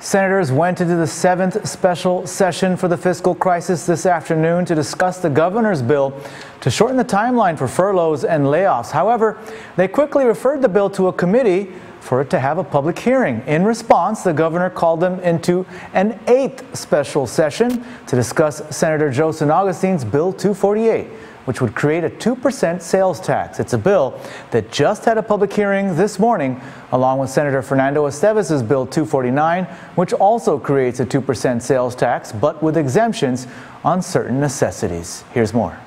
Senators went into the 7th special session for the fiscal crisis this afternoon to discuss the governor's bill to shorten the timeline for furloughs and layoffs. However, they quickly referred the bill to a committee for it to have a public hearing. In response, the governor called them into an 8th special session to discuss Senator Joe San Augustine's Bill 248, which would create a 2% sales tax. It's a bill that just had a public hearing this morning, along with Senator Fernando Esteves' Bill 249, which also creates a 2% sales tax, but with exemptions on certain necessities. Here's more.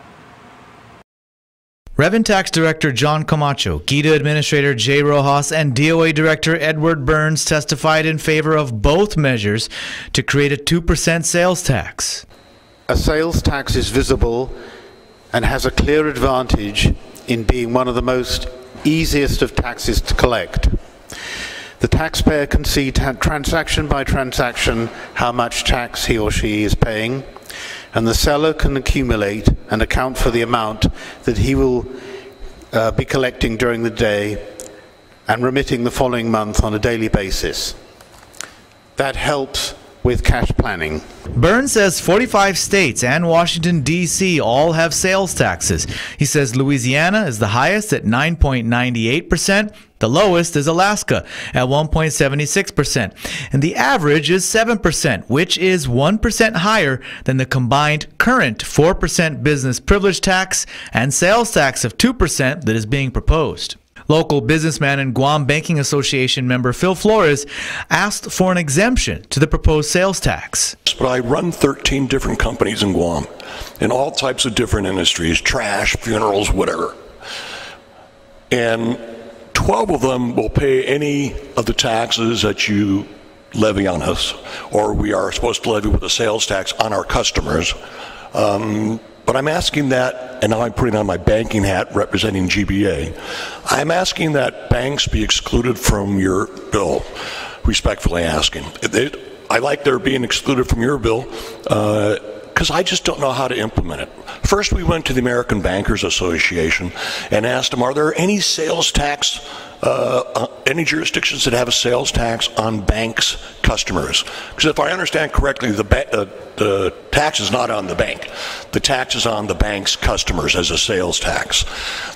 Revenue Tax Director John Camacho, GITA Administrator Jay Rojas, and DOA Director Edward Burns testified in favor of both measures to create a 2% sales tax. A sales tax is visible and has a clear advantage in being one of the most easiest of taxes to collect. The taxpayer can see transaction by transaction how much tax he or she is paying, and the seller can accumulate and account for the amount that he will be collecting during the day and remitting the following month on a daily basis. That helps with cash planning. Burns says 45 states and Washington, D.C. all have sales taxes. He says Louisiana is the highest at 9.98%. The lowest is Alaska at 1.76%. And the average is 7%, which is 1% higher than the combined current 4% business privilege tax and sales tax of 2% that is being proposed. Local businessman and GUAM Banking Association member Phil Flores asked for an exemption to the proposed sales tax. But I run 13 different companies in Guam in all types of different industries, trash, funerals, whatever. And 12 of them will pay any of the taxes that you levy on us, or we are supposed to levy with a sales tax on our customers. But I'm asking that, and now I'm putting on my banking hat representing GBA, I'm asking that banks be excluded from your bill, respectfully asking. I like their being excluded from your bill because I just don't know how to implement it. First, we went to the American Bankers Association and asked them, are there any sales tax, any jurisdictions that have a sales tax on banks' customers? Because if I understand correctly, the tax is not on the bank. The tax is on the bank's customers as a sales tax.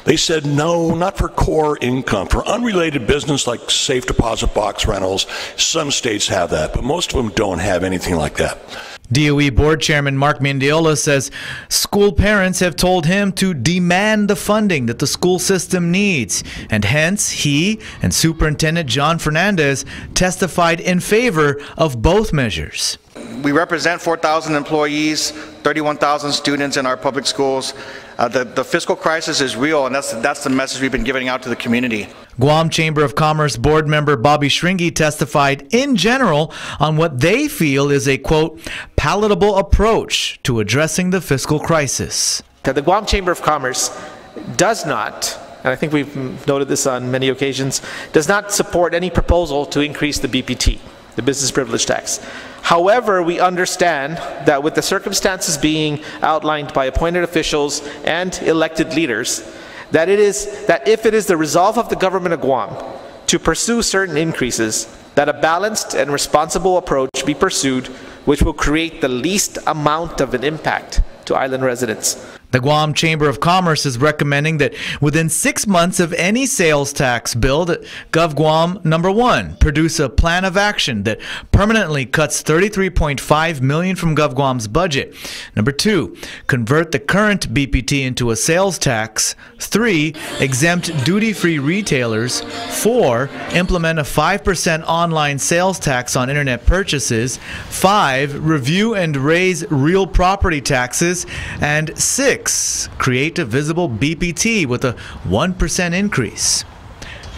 They said no, not for core income. For unrelated business like safe deposit box rentals, some states have that, but most of them don't have anything like that. DOE Board Chairman Mark Mendiola says school parents have told him to demand the funding that the school system needs, and hence he and Superintendent John Fernandez testified in favor of both measures. We represent 4,000 employees, 31,000 students in our public schools. The fiscal crisis is real, and that's the message we've been giving out to the community. Guam Chamber of Commerce board member Bobby Shringi testified in general on what they feel is a, quote, palatable approach to addressing the fiscal crisis. The Guam Chamber of Commerce does not, and I think we've noted this on many occasions, does not support any proposal to increase the BPT, the business privilege tax. However, we understand that with the circumstances being outlined by appointed officials and elected leaders, that if it is the resolve of the government of Guam to pursue certain increases, that a balanced and responsible approach be pursued, which will create the least amount of an impact to island residents. The Guam Chamber of Commerce is recommending that within 6 months of any sales tax bill, that GovGuam, number one, produce a plan of action that permanently cuts $33.5 million from GovGuam's budget. Number two, convert the current BPT into a sales tax. 3, exempt duty-free retailers. 4, implement a 5% online sales tax on internet purchases. 5, review and raise real property taxes. And 6, create a visible BPT with a 1% increase.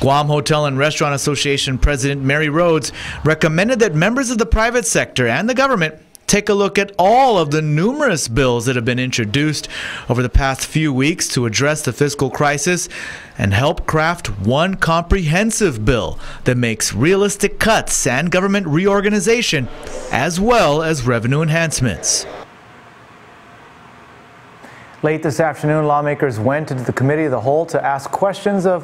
Guam Hotel and Restaurant Association President Mary Rhodes recommended that members of the private sector and the government take a look at all of the numerous bills that have been introduced over the past few weeks to address the fiscal crisis and help craft one comprehensive bill that makes realistic cuts and government reorganization as well as revenue enhancements. Late this afternoon, lawmakers went into the Committee of the Whole to ask questions of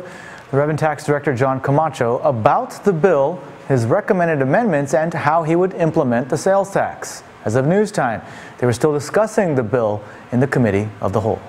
the Revenue Tax Director John Camacho about the bill his recommended amendments and how he would implement the sales tax. As of news time, they were still discussing the bill in the Committee of the Whole.